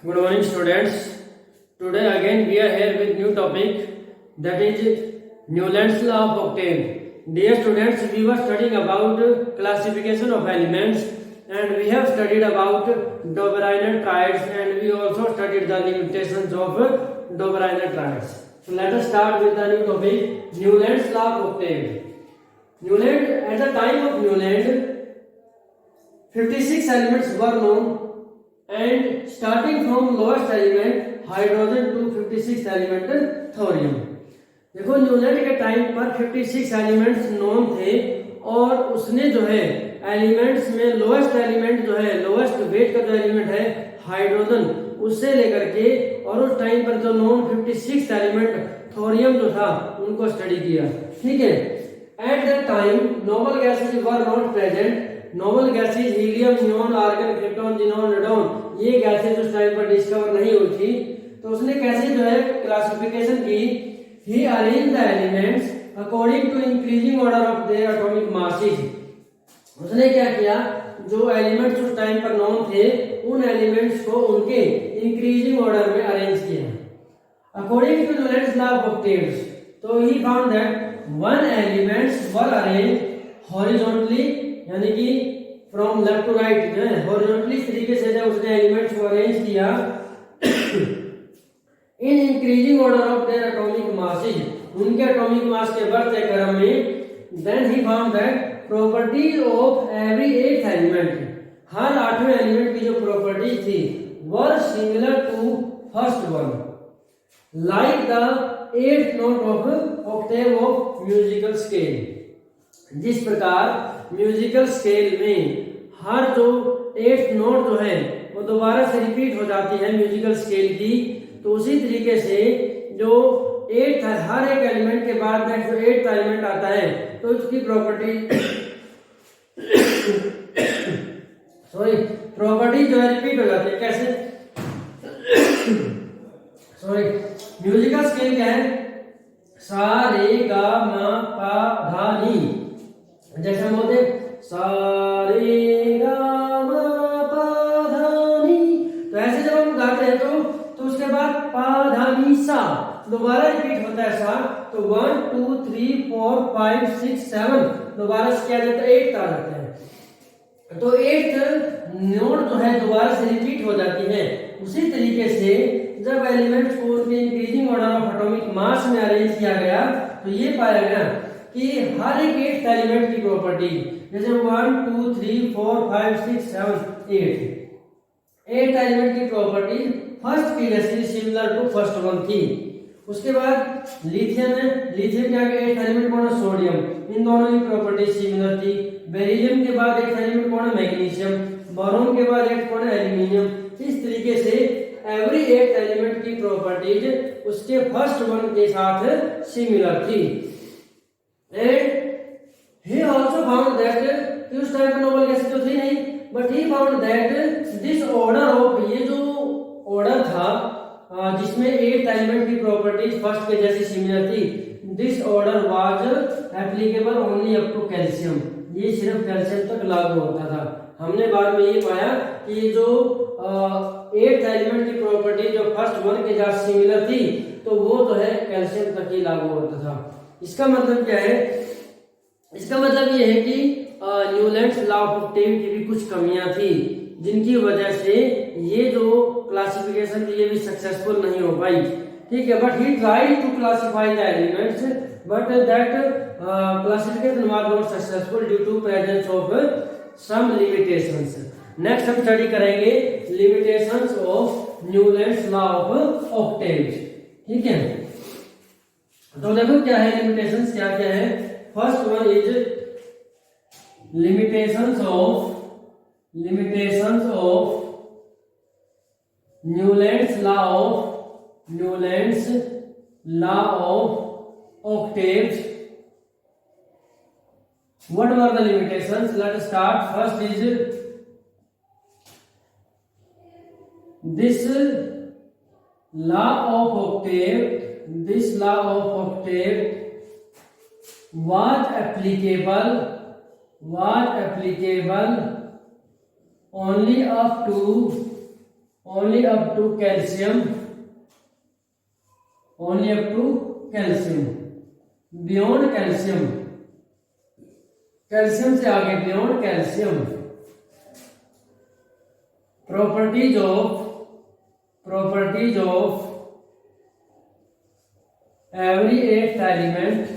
Good morning, students. Today again we are here with new topic, that is Newland's law of octave. Dear students, we were studying about classification of elements and we have studied about Dobereiner triads and we also studied the limitations of Dobereiner triads. So let us start with the new topic, Newland's law of octave. Newland, at the time of Newland, 56 elements were known, and starting from lowest element hydrogen to 56 element thorium. देखो Newland के time पर 56 elements known थे और उसने जो है elements में lowest element जो है, लोएस्ट वेट का जो एलिमेंट है हाइड्रोजन, उससे लेकर के और उस टाइम पर जो नोन 56 एलिमेंट थोरियम जो था उनको स्टडी किया। ठीक है, at that time noble gases were not present. Noble gases helium, neon, argon, krypton, xenon, radon, ये गैसेज उस टाइम पर डिस्कवर नहीं हुई थी। तो उसने कैसे जो है क्लासिफिकेशन की, he arrange the elements according to increasing order of their atomic masses. उसने क्या किया, जो एलिमेंट्स उस टाइम पर नोन थे उन एलिमेंट्स को उनके इंक्रीजिंग ऑर्डर में अरेंज किया according to Newlands law of octaves. तो he found that one elements were arrange horizontally, यानी कि फ्रॉम लेफ्ट टू राइट जो है हॉरिजॉन्टली तरीके से जब उसने एलिमेंट्स को अरेंज किया in increasing order of their atomic masses, उनके एटॉमिक मास के बढ़ते क्रम में, then he found that properties of every eight element, हर आठवें एलिमेंट की जो प्रॉपर्टीज थी were similar to first one, like the eight note of octave of musical scale. जिस प्रकार म्यूजिकल स्केल में हर जो एट नोट जो है वो दोबारा से रिपीट हो जाती है म्यूजिकल स्केल की, तो उसी तरीके से जो एट हर एक एलिमेंट के बाद नेक्स्ट जो एट एलिमेंट आता है तो उसकी प्रॉपर्टी प्रॉपर्टी जो है रिपीट हो जाती है। कैसे? म्यूजिकल स्केल क्या है? सा रे गा मा पा धा नी, जैसे हम बोलते सा रे गा मा पा धा नी, तो ऐसे जब हम गाते हैं तो उसके बाद पा धा नी सा दोबारा रिपीट होता है सा, तो 1 2 3 4 5 6 7 दोबारा से क्या जाता है 8 आ जाता है। तो 8 नोट जो है दोबारा से रिपीट हो जाती है। उसी तरीके से जब एलिमेंट्स को उनके increasing order of atomic mass में अरेंज किया गया तो ये पाया गया कि हर एक एट एलिमेंट की प्रॉपर्टी, जैसे 1 2 3 4 5 6 7 8 एलिमेंट की प्रॉपर्टी फर्स्ट की जैसी सिमिलर टू फर्स्ट वन थी। उसके बाद लिथियम है, लिथियम के आगे एट एलिमेंट कौन है? सोडियम, इन दोनों की प्रॉपर्टी सिमिलर थी। बेरिलियम के बाद एक एलिमेंट कौन है? मैग्नीशियम। बोरॉन के बाद एक कौन है? एल्यूमिनियम। इस तरीके से एवरी एट एलिमेंट की प्रॉपर्टीज उसके फर्स्ट वन के साथ सिमिलर थी। And he also found that कि उस टाइम पे नोबल गैसेज तो थी नहीं, but he found that this order of, ये जो ऑर्डर था जिसमें एट एलिमेंट की प्रॉपर्टीज फर्स्ट के जैसी सिमिलर थी, this order was applicable only up to calcium. ये सिर्फ कैल्शियम तक लागू होता था। हमने बाद में ये पाया कि जो एट एलिमेंट की प्रॉपर्टी जो फर्स्ट वन के साथ सिमिलर थी तो वो जो है कैल्शियम तक ही लागू होता था। इसका मतलब क्या है? इसका मतलब ये है कि न्यूलैंड्स लॉ ऑफ ऑक्टेव की भी कुछ कमियां थी जिनकी वजह से ये जो क्लासिफिकेशन थी ये भी सक्सेसफुल नहीं हो पाई। ठीक है, but he tried to classify the elements but that classification was not successful due to presence of some limitations. Next हम स्टडी करेंगे limitations of Newlands law of octaves. ठीक है, तो देखो क्या है लिमिटेशंस, क्या क्या है। First one is limitations of Newlands law of octaves. What were the limitations? Let us start. First is this law of octave was applicable only up to only up to calcium, only up to calcium, beyond calcium, calcium से आगे beyond calcium, properties of every eighth element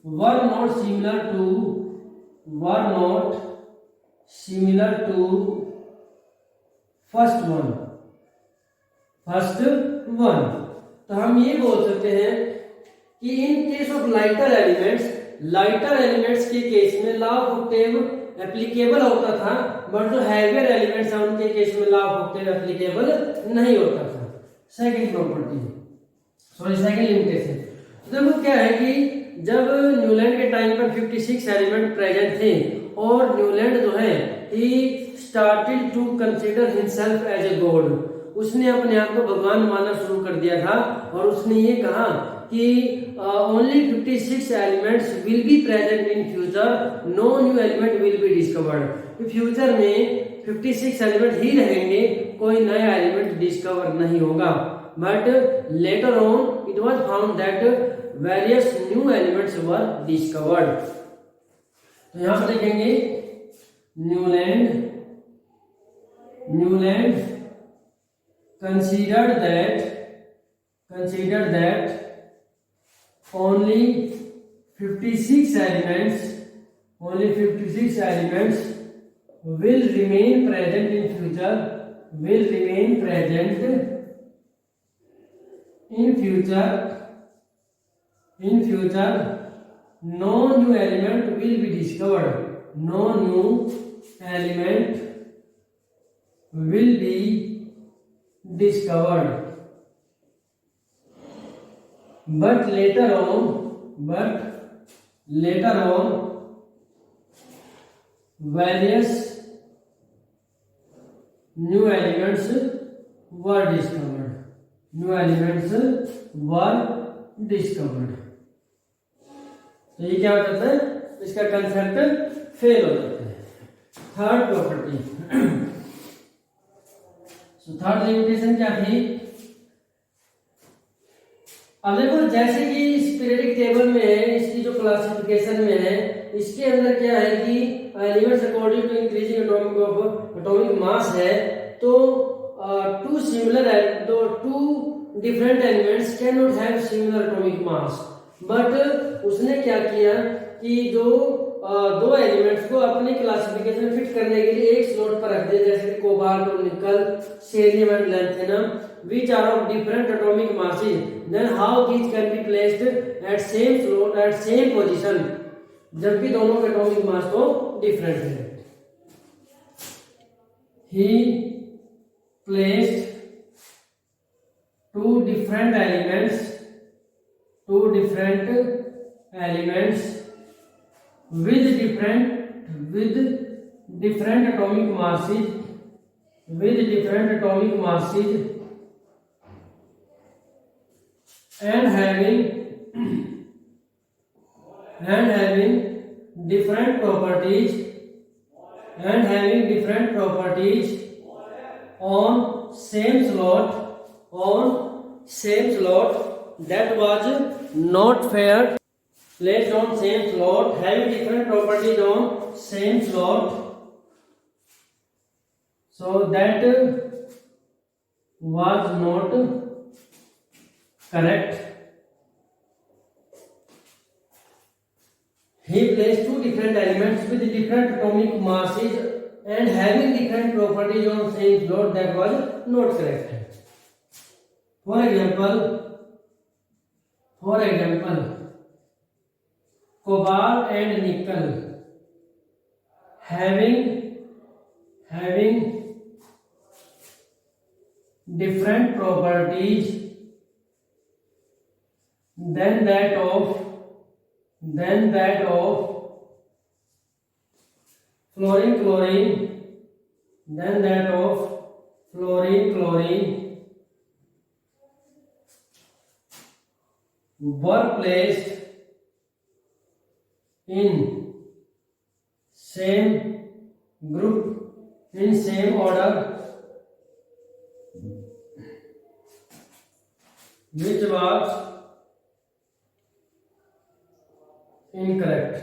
were not similar to first one. तो हम ये बोल सकते हैं कि in case of lighter elements के केस में लॉ ऑफ ऑक्टेव एप्लीकेबल होता था, बट जो हैवियर एलिमेंट्स हैं उनके केस में लॉ ऑफ ऑक्टेव एप्लीकेबल नहीं होता था. Second limitation. देखो क्या है कि जब न्यूलैंड के टाइम पर 56 एलिमेंट प्रेजेंट थे और न्यूलैंड जो है he started to consider himself as a god, उसने अपने आप को भगवान मानना शुरू कर दिया था और उसने ये कहा कि only 56 elements will be present in future, no new element will be discovered. Future में 56 एलिमेंट ही रहेंगे, कोई नया एलिमेंट डिस्कवर नहीं होगा. But later on it was found that various new elements were discovered. तो यहां पर देखेंगे Newland considered that only 56 elements will remain present in future, no new element will be discovered, but later on various new elements were discovered. तो ये क्या हो जाता है, इसका कंसेप्ट फेल हो जाता है. Third property. थर्ड लिमिटेशन क्या थी? अब देखो जैसे कि इस पीरियडिक टेबल में है, इसकी जो क्लासिफिकेशन में है, इसके अंदर क्या है कि elements according to increasing atomic mass है, तो two different elements can not have similar atomic mass. But उसने क्या किया कि जो दो एलिमेंट्स को अपनी क्लासिफिकेशन फिट करने के लिए एक स्लॉट पर रख दिया, जैसे कि कोबाल्ट और निकल, सेलियम and lanthanum, which are of different atomic masses, then how these can be placed at same slot at same position, जबकि दोनों के एटॉमिक मास तो डिफरेंट है. He placed two different elements with different atomic masses and having different properties on same slot that was not fair, placed on same slot, having different properties on same slot, so that was not correct. He placed two different elements with different atomic masses and having different properties on same slot, that was not correct. For example, cobalt and nickel having different properties than that of fluorine were placed in same group in same order which was incorrect.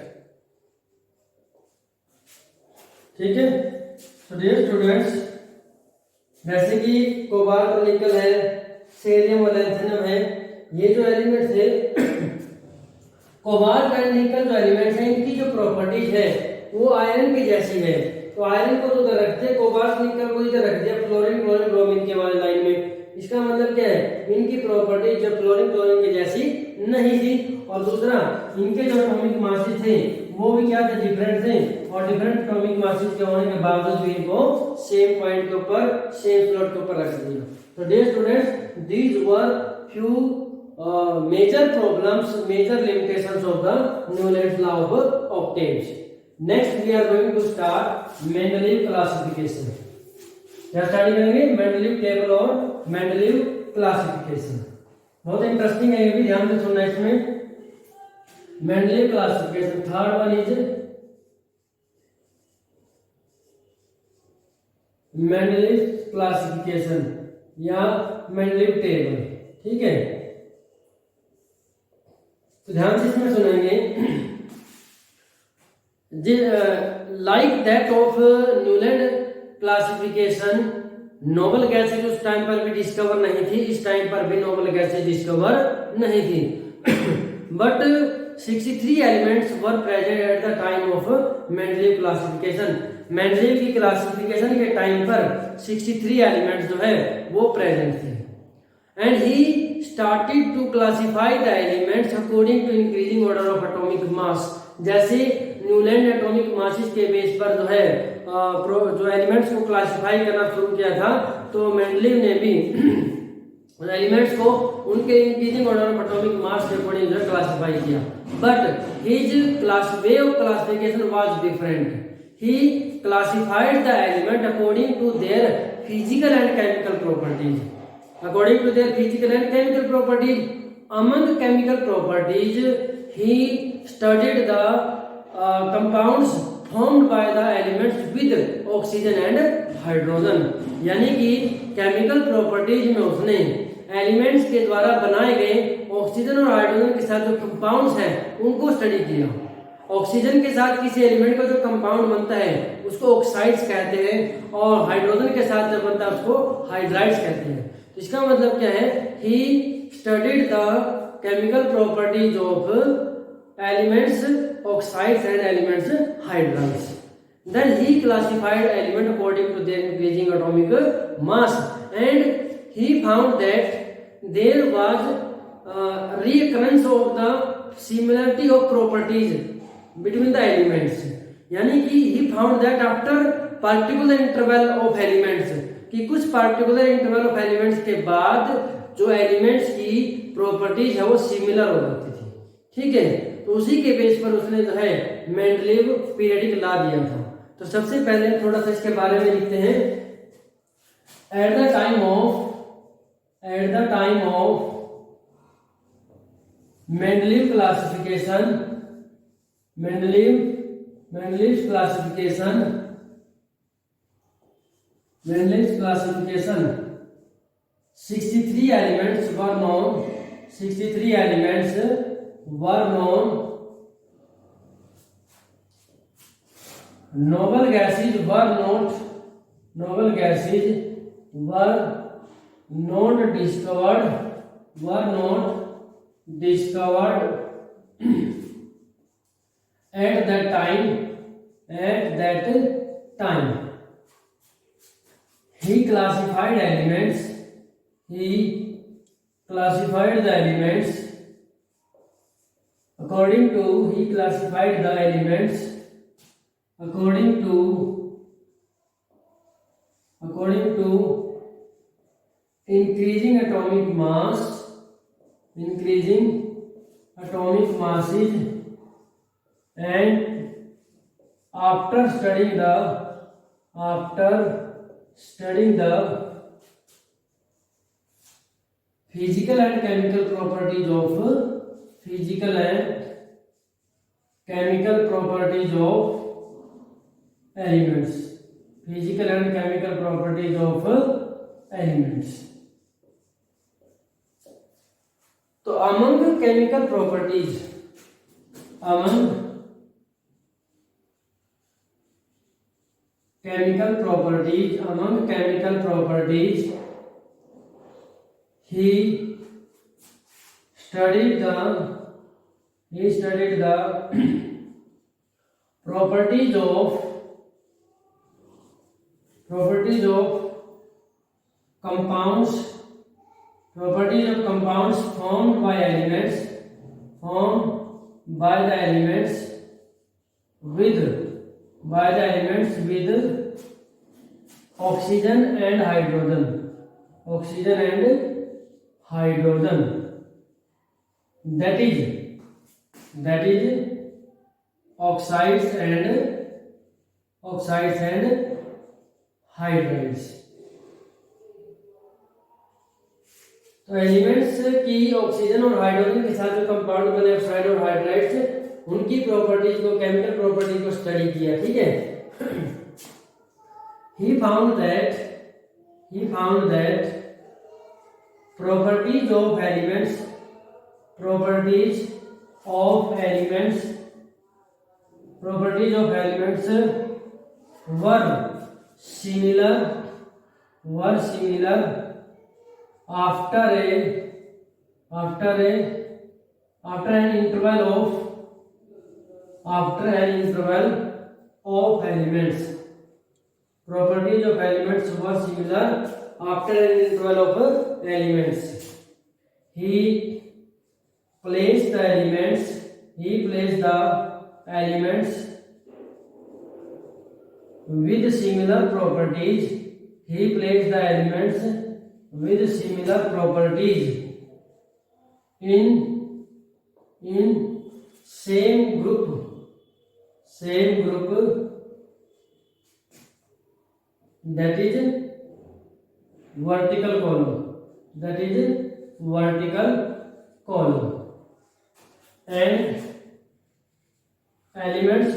ठीक है, तो dear students, जैसे कि cobalt nickel है, सेलियम और lanthanum है, ये जो एलिमेंट्स है कोबाल्ट एंड निकल जो एलिमेंट्स हैं, इनकी जो प्रॉपर्टीज है वो आयरन की जैसी है। तो आयरन को तो उधर रखते हैं, कोबाल्ट निकल को इधर रख दिया फ्लोरीन क्लोरीन ब्रोमीन के वाले लाइन में। इसका मतलब क्या है, इनकी प्रॉपर्टी जो फ्लोरीन क्लोरीन की जैसी नहीं थी, और दूसरा इनके जो एटॉमिक मासेस थे वो भी क्या थे, डिफरेंट थे, और डिफरेंट एटॉमिक मासेस के होने के बावजूद भी इनको सेम पॉइंट के ऊपर सेम स्लॉट के ऊपर रख दिया। तो dear students, these were few major problems, major limitations of the Newland's law of octaves. Next we are going to start Mendeleev classification. क्या स्टार्ट करेंगे, मेंडलीव टेबल और मेंडलीव क्लासिफिकेशन। बहुत इंटरेस्टिंग है, ये भी ध्यान से सुनना। इसमें Mendeleev classification, third one is Mendeleev classification या मेंडलीव टेबल। ठीक है, तो ध्यान से इसमें सुनेंगे। Like that of Newland classification, noble gases उस टाइम पर भी डिस्कवर नहीं थी, इस टाइम पर भी नोबल गैसेज डिस्कवर नहीं थी, but 63 elements were present at the time of Mendeleev classification. Mendeleev की क्लासिफिकेशन के टाइम पर 63 एलिमेंट्स जो है वो प्रेजेंट थे, and he started to classify the elements according to increasing order of atomic mass। जैसे न्यूलैंड एटॉमिक मासेस के base पर जो है जो एलिमेंट्स को क्लासिफाई करना शुरू किया था, तो मेंडलीव ने भी एलिमेंट्स को उनके increasing order of atomic mass के अकॉर्डिंग जो क्लासिफाई किया, but his way of classification was different. He classified the element according to their physical and chemical properties. According to their physical and chemical properties, among chemical properties, he studied the compounds formed by the elements with oxygen and hydrogen। यानी कि chemical properties में उसने elements के द्वारा बनाए गए oxygen और hydrogen के साथ जो कंपाउंड्स हैं उनको स्टडी किया। ऑक्सीजन के साथ किसी एलिमेंट का जो कंपाउंड बनता है उसको ऑक्साइड्स कहते हैं, और हाइड्रोजन के साथ जो बनता है उसको हाइड्राइड्स कहते हैं। इसका मतलब क्या है, he studied the chemical properties of elements oxides and elements hydrides. Then he classified element according to their increasing atomic mass, and he found that there was recurrence of the similarity of properties between the elements. यानी कि he found that after particular interval of elements, कि कुछ particular interval of elements के बाद जो elements की properties है वो सिमिलर हो जाती थी। ठीक है, तो उसी के बेस पर उसने जो है मेंडलीव पीरियडिक लॉ दिया था। तो सबसे पहले थोड़ा सा इसके बारे में लिखते हैं। At the time of Mendeleev classification, Mendeleev's classification, 63 elements were known. 63 elements were known. Noble gases were not discovered at that time. He classified the elements according to increasing atomic masses, and after studying the physical and chemical properties of elements, physical and chemical properties of elements. तो among chemical properties, among chemical properties he studied the properties of compounds formed by the elements with oxygen and hydrogen, that is oxides and hydrides। तो elements की oxygen और hydrogen के साथ जो compound बने oxide और hydrides, उनकी properties को, केमिकल प्रॉपर्टीज को स्टडी किया। ठीक है। he found that properties of elements were similar after an interval of elements। Properties of elements were similar after an interval of elements। He placed the elements with similar properties in same group that is vertical column, and elements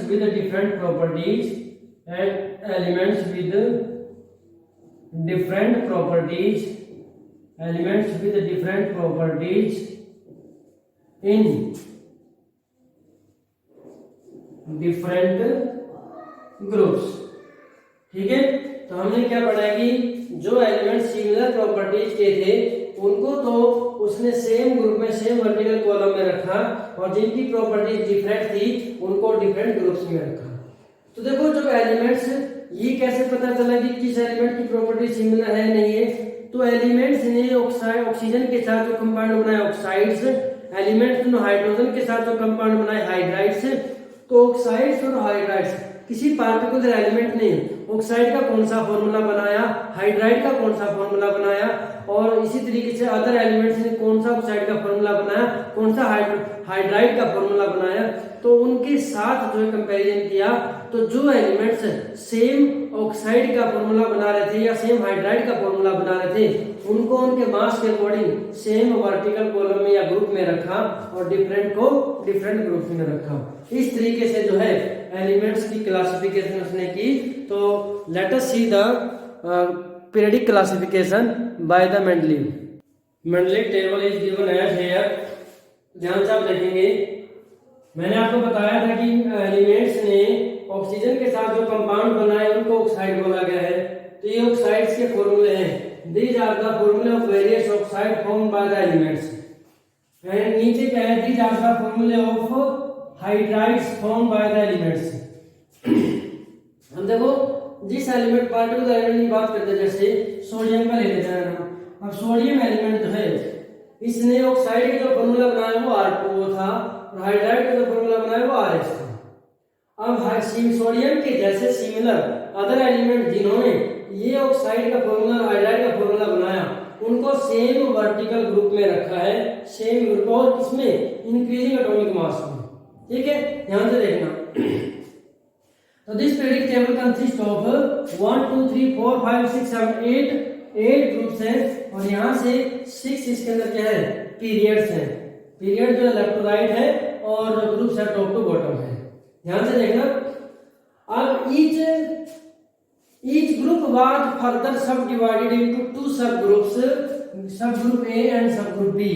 with different properties in different groups। ठीक है। तो हमने क्या पढ़ा कि जो element similar properties के थे उनको तो उसने सेम ग्रुप में, सेम वर्टिकल कॉलम में रखा, और जिनकी प्रॉपर्टीज डिफरेंट थी उनको डिफरेंट ग्रुप्स में रखा। तो देखो जो एलिमेंट्स, ये कैसे पता चला कि किस एलिमेंट की प्रॉपर्टी सिमिलर है नहीं है? तो एलिमेंट्स ने ऑक्सीजन के साथ जो कंपाउंड बनाए ऑक्साइड्स, एलिमेंट्स ने हाइड्रोजन के साथ जो कंपाउंड बनाए हाइड्राइड्स। तो ऑक्साइड्स और हाइड्राइड्स, किसी पार्टिकुलर एलिमेंट ने ऑक्साइड का कौन सा फॉर्मूला बनाया, हाइड्राइड का कौन सा फॉर्मूला बनाया, और इसी तरीके से अदर एलिमेंट्स ने कौन सा ऑक्साइड का फॉर्मूला बनाया, कौन सा हाइड्राइड का फॉर्मूला बनाया। तो उनके साथ जो कंपैरिजन किया, तो जो एलिमेंट्स सेम ऑक्साइड का फॉर्मूला बना रहे थे या सेम हाइड्राइड का फॉर्मूला बना रहे थे, उनको उनके मास के अकॉर्डिंग सेम वर्टिकल कॉलम में या ग्रुप में रखा, और डिफरेंट को डिफरेंट ग्रुप में रखा। इस तरीके से जो है एलिमेंट्स की क्लासिफिकेशन उसने की। तो let us see the periodic classification by the Mendeleev table is given as here. ध्यान से आप देखेंगे, मैंने आपको बताया था कि एलिमेंट्स ने ऑक्सीजन के साथ जो कंपाउंड बनाए उनको ऑक्साइड बोला गया है। तो ये ऑक्साइड्स के फॉर्मूले हैं। दीज आर द फॉर्मूले of various oxide formed by the elements. And नीचे क्या है? दीज आर द फॉर्मूले of hydrides formed by the elements. हम देखो जिस एलिमेंट, पार्टिकुलर एलिमेंट की बात करते हैं, जैसे सोडियम का ले लेते हैं हम। अब सोडियम एलिमेंट जो है, इसने ऑक्साइड का जो फॉर्मूला बनाया वो R2O था, और हाइड्राइड का जो फॉर्मूला बनाया वो RH था। अब सोडियम के जैसे सिमिलर अदर एलिमेंट जिन्होंने ये ऑक्साइड का फॉर्मूला और हाइड्राइड का फॉर्मूला बनाया, उनको सेम वर्टिकल ग्रुप में रखा है, सेम ग्रुप, और इसमें इंक्रीजिंग एटॉमिक मास में। ठीक है, ध्यान से देखना। तो this periodic table consist of 1 2 3 4 5 6 7 8 groups हैं, और यहाँ से 6 इसके अंदर क्या है? पीरियड्स हैं। पीरियड जो लेफ्ट टू राइट है, और जो ग्रुप्स है टॉप टू बॉटम है। ध्यान से देखना। अब each was further subdivided into two subgroups, subgroup A and subgroup B।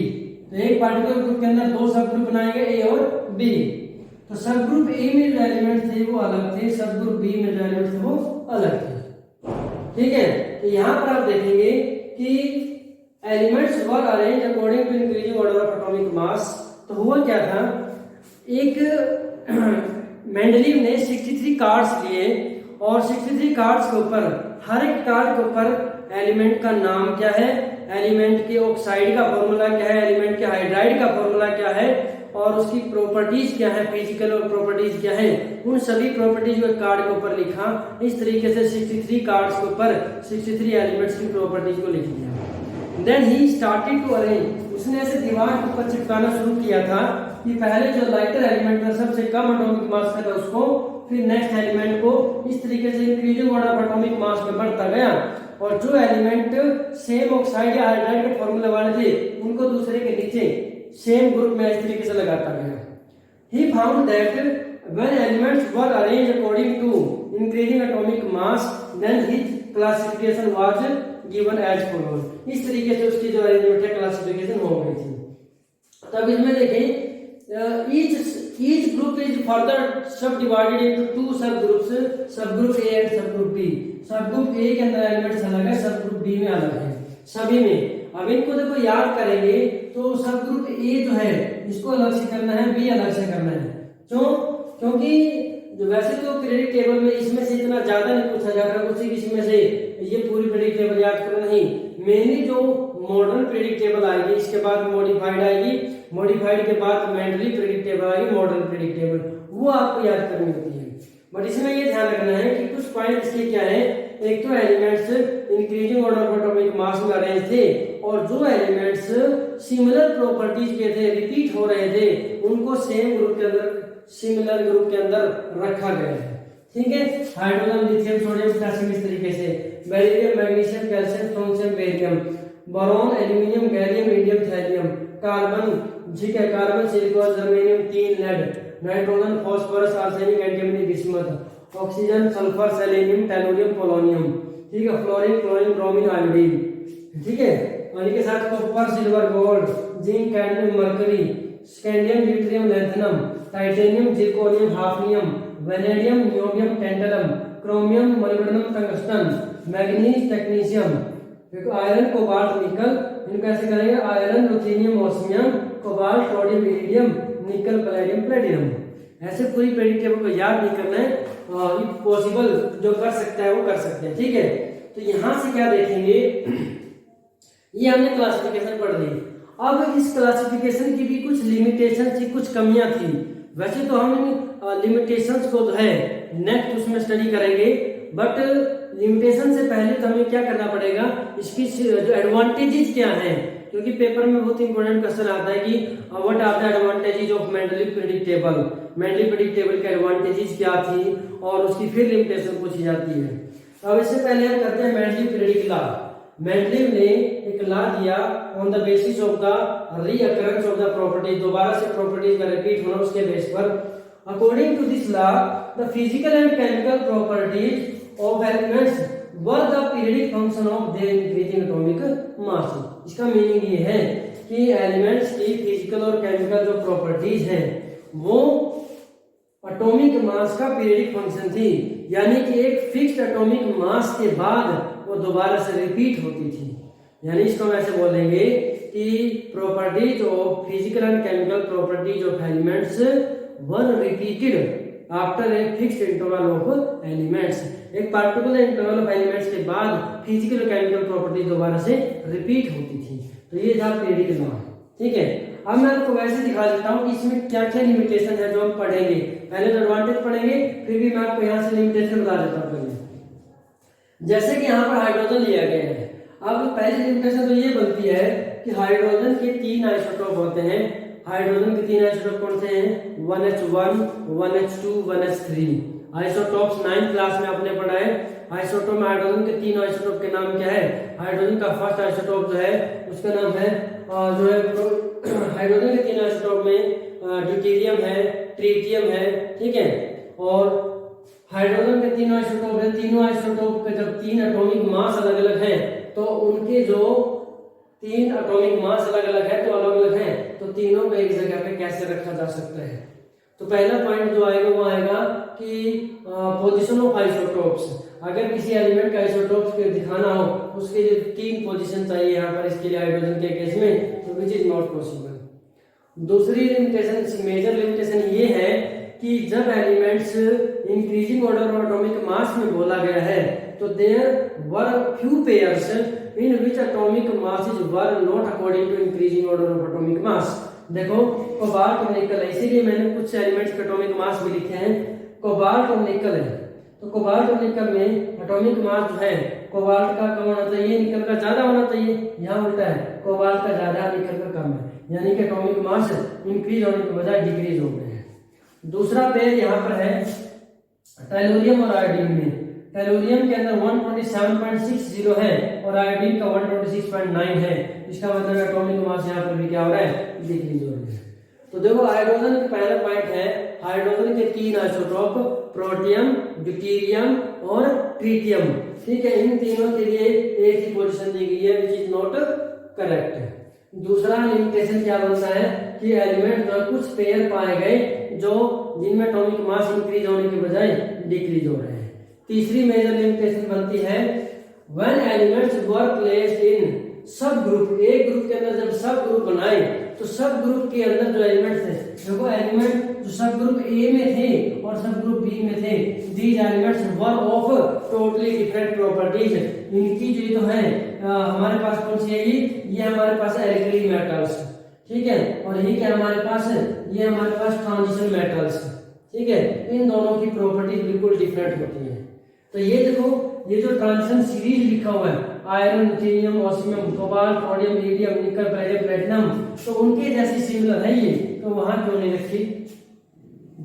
तो एक पार्टिकुलर ग्रुप के अंदर दो सब ग्रुप बनाए गए, ए और बी। तो सब ग्रुप ए में जो एलिमेंट थे वो अलग थे, सब ग्रुप बी में जो एलिमेंट थे वो अलग थे। ठीक है, तो यहाँ पर आप देखेंगे कि elements were arrange according to increasing order of atomic mass. तो हुआ क्या था, एक मेंडलीव ने 63 कार्ड्स लिए और 63 कार्ड्स के ऊपर, हर एक कार्ड के ऊपर एलिमेंट का नाम क्या है, एलिमेंट के ऑक्साइड का फॉर्मूला क्या है, एलिमेंट के हाइड्राइड का फॉर्मूला क्या है और उसकी प्रॉपर्टीज क्या है, फिजिकल और प्रॉपर्टीज क्या है, उन सभी प्रॉपर्टीज को कार्ड के ऊपर लिखा। इस तरीके से 63 कार्ड्स के ऊपर 63 एलिमेंट्स की प्रॉपर्टीज को लिख दिया। Then he started to arrange, उसने ऐसे दीवार के ऊपर चिपकाना शुरू किया था कि पहले जो लाइटर एलिमेंट था, सबसे कम एटॉमिक मास का था उसको, फिर नेक्स्ट एलिमेंट को, इस तरीके से increasing order of atomic mass में बढ़ता गया। और जो एलिमेंट सेम ऑक्साइड या हाइड्राइड के फॉर्मूले वाले थे उनको दूसरे के नीचे सेम ग्रुप में इस तरीके से लगाता गया। He found that when elements were arranged according to increasing atomic mass, then his classification was given as follows। इस तरीके से उसकी जो अरेंजमेंट है क्लासिफिकेशन हो गई थी। तब इसमें देखें each group is further subdivided into two subgroups, subgroup A and subgroup B। Subgroup A के अंदर एलिमेंट्स अलग है, सबग्रुप B में अलग है, सभी में। अब इनको देखो याद करेंगे तो सबग्रुप A जो है इसको अलग से करना है, B अलग से करना है। क्यों? क्योंकि वैसे तो पीरियडिक टेबल में इसमें से इतना ज्यादा नहीं पूछा जाता, कुछ इसमें से ये पूरी पीरियडिक टेबल याद करना नहीं। मेनली जो मॉडर्न पीरियडिक टेबल आएगी, इसके बाद मॉडिफाइड आएगी, मॉडिफाइड के बाद मेंडली पीरियडिक टेबल आएगी, मॉडर्न पीरियडिक टेबल, वो आपको याद करनी होती है। बट इसमें ये ध्यान रखना है कि कुछ पॉइंट इसके क्या है, एक तो elements increasing order of atomic mass में अरेंज थे और जो एलिमेंट्स सिमिलर प्रॉपर्टीज के थे, रिपीट हो रहे थे, उनको सेम ग्रुप के अंदर, सिमिलर ग्रुप के अंदर रखा गया है। ठीक है, हाइड्रोजन, लिथियम, सोडियम, पोटेशियम, इस तरीके से beryllium, magnesium, calcium, strontium, barium, boron, aluminium, gallium, indium, thallium, carbon, ठीक है, carbon, silicon, germanium, tin, lead, nitrogen, phosphorus, arsenic, antimony, bismuth, oxygen, sulphur, selenium, tellurium, polonium, ठीक है, फ्लोरीन, क्लोरीन, ब्रोमीन, आयोडीन, ठीक है, और इनके साथ copper, silver, gold, zinc, cadmium, mercury, scandium, deuterium, lanthanum, titanium, zirconium, hafnium, vanadium, niobium, tantalum, chromium, molybdenum, tungsten, manganese, technetium, iron, cobalt, निकल, इनको ऐसे करेंगे iron, ruthenium, osmium, cobalt, rhodium, iridium, निकल, पैलेडियम, प्लेटिनम। ऐसे पूरी पीरियडिक टेबल को याद नहीं करना है, और इफ पॉसिबल जो कर सकता है वो कर सकते हैं। ठीक है, तो यहां से क्या देखेंगे, ये हमने क्लासिफिकेशन पढ़ ली। अब इस क्लासिफिकेशन की भी कुछ लिमिटेशन थी, कुछ कमियां थी। वैसे तो हम लिमिटेशंस को जो है नेक्स्ट उसमें स्टडी करेंगे, बट लिमिटेशन से पहले तो हमें क्या करना पड़ेगा, इसकी जो एडवांटेजेस क्या हैं, क्योंकि पेपर में बहुत इंपॉर्टेंट क्वेश्चन आता है कि what are the advantages of Mendeleev periodic table, Mendeleev periodic table के एडवांटेजेस क्या थी और उसकी फिर लिमिटेशन पूछी जाती है। अब इससे पहले हम करते हैं मेंडली पीरियडिक लॉ। मेंडलीव ने एक लॉ दिया on the basis of the recurrence of the properties, दोबारा से प्रॉपर्टीज का रिपीट होना, उसके बेस पर according to this law the physical and chemical properties of elements were the periodic function of their increasing atomic mass. इसका meaning ये है कि एलिमेंट्स की फिजिकल और केमिकल जो प्रॉपर्टीज हैं वो एटॉमिक मास का पीरियडिक फंक्शन थी, यानी कि एक फिक्स्ड एटॉमिक मास के बाद वो दोबारा से रिपीट होती थी। यानी इसको हम ऐसे बोलेंगे कि properties of physical and chemical properties of elements were repeated after a fixed interval of elements. एक पार्टिकुलर इंटरवल ऑफ एलिमेंट्स के बाद फिजिकल और केमिकल प्रॉपर्टीज दोबारा से रिपीट होती थी। तो ये था पीरियडिक लॉ। ठीक है, अब मैं आपको वैसे दिखा देता हूँ कि इसमें क्या क्या लिमिटेशन है जो हम पढ़ेंगे। पहले तो एडवांटेज पढ़ेंगे, फिर भी मैं आपको यहाँ से लिमिटेशन बता देता हूँ। जैसे कि यहाँ पर हाइड्रोजन लिया गया है, अब पहली लिमिटेशन तो ये बनती है कि हाइड्रोजन के 3 आइसोटोप होते हैं। हाइड्रोजन के 3 आइसोटोप कौन से हैं? 1h1, 1h2, 1h3। Isotopes 9th class में आपने पढ़ा है। आइसोटोप में हाइड्रोजन के 3 आइसोटोप के नाम क्या है? हाइड्रोजन का फर्स्ट आइसोटोप जो है उसका नाम है जो है हाइड्रोजन के 3 आइसोटोप में ड्यूटेरियम है, ट्रिटियम है, ठीक है, और हाइड्रोजन के तीन आइसोटोप है, तीनों आइसोटोप के जब तीन एटॉमिक मास अलग अलग है तो उनके जो तीन एटॉमिक मास अलग अलग है तो अलग अलग है तो तीनों को एक जगह पे कैसे रखा जा सकता है। तो पहला पॉइंट जो आएगा वो आएगा कि पोजीशन ऑफ आइसोटोप्स। अगर किसी एलिमेंट का आइसोटोप्स को दिखाना हो उसके लिए तीन पोजीशन चाहिए यहाँ पर इसके लिए हाइड्रोजन के केस में, तो विच इज नॉट पॉसिबल। दूसरी लिमिटेशन, मेजर लिमिटेशन ये है कि जब elements increasing order of atomic mass में बोला गया है तो there were few pairs in which atomic masses were not according to increasing order of atomic mass. देखो कोबाल्ट और निकल है, इसीलिए मैंने कुछ एलिमेंट्स के एटॉमिक मास भी लिखे हैं। कोबाल्ट और निकल है तो कोबाल्ट और निकल में एटॉमिक मास जो है कोबाल्ट का कम होना चाहिए, निकल का ज्यादा होना चाहिए। यहाँ उल्टा है, कोबाल्ट का ज्यादा निकल का कम है, यानी कि एटॉमिक मास इंक्रीज होने के बजाय डिक्रीज हो गए हैं। दूसरा पेयर यहाँ पर है टेलोरियम और आयोडीन में। टेलोरियम के अंदर 127.60 है और आयोडीन का 126.9 है। इसका मतलब एटॉमिक मास यहाँ पर भी क्या हो रहा है, डिक्रीज हो रहा है। तो देखो हाइड्रोजन का पहला पॉइंट है, हाइड्रोजन के तीन आइसोटोप प्रोटियम, ड्यूटेरियम और ट्रिटियम, ठीक है। इन तीनों के लिए एक ही पोजीशन दी गई है, विच इज नॉट करेक्ट। दूसरा लिमिटेशन क्या बनता है कि एलिमेंट जो कुछ पेयर पाए गए जो जिनमें एटॉमिक मास इंक्रीज होने के बजाय डिक्रीज हो रहे हैं। तीसरी मेजर लिमिटेशन बनती है when elements were placed in सब ग्रुप। एक ग्रुप के अंदर जब सब ग्रुप बनाए तो सब ग्रुप के अंदर जो एलिमेंट्स थे, देखो एलिमेंट जो सब ग्रुप ए में थे और सब ग्रुप बी में थे, these elements were of totally different properties. इनकी जो है हमारे पास कौन सी है, ये हमारे पास एल्कली मेटल्स, ठीक है, और ये क्या हमारे पास है, ये हमारे पास ट्रांजिशन मेटल्स, ठीक है। इन दोनों की प्रॉपर्टीज बिल्कुल डिफरेंट होती है। तो ये देखो, ये जो ट्रांजिशन सीरीज लिखा हुआ है, iron, uranium, osmium, cobalt, sodium, लीडियम, निकल, बैरियम, प्लेटिनम, तो उनके जैसी सिमिलर है ये, तो वहां क्यों नहीं रखी।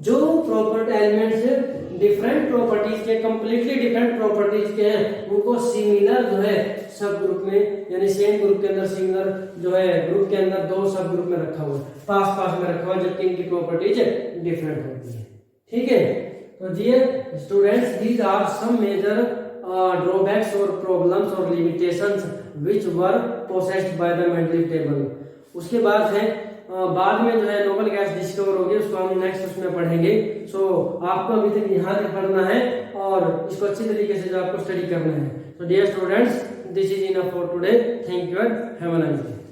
जो प्रॉपर्टी एलिमेंट्स डिफरेंट प्रॉपर्टीज के, कंप्लीटली डिफरेंट प्रॉपर्टीज के हैं, उनको सिमिलर जो है सब ग्रुप में, यानी सेम ग्रुप के अंदर सिमिलर जो है ग्रुप के अंदर दो सब ग्रुप में रखा हुआ है, पास पास में रखा हुआ, जबकि इनकी प्रॉपर्टीज डिफरेंट होती है, ठीक है। तो dear students, these are some major drawbacks और प्रॉब्लम्स और limitations which were possessed by the Mendeleev table. उसके बाद है बाद में जो है नोबल गैस डिस्कवर होगी, उसको हम नेक्स्ट उसमें पढ़ेंगे। सो आपको अभी तक यहाँ तक पढ़ना है और इसको अच्छी तरीके से जो आपको स्टडी करना है। तो dear students, this is enough for today. Thank you and have a nice day.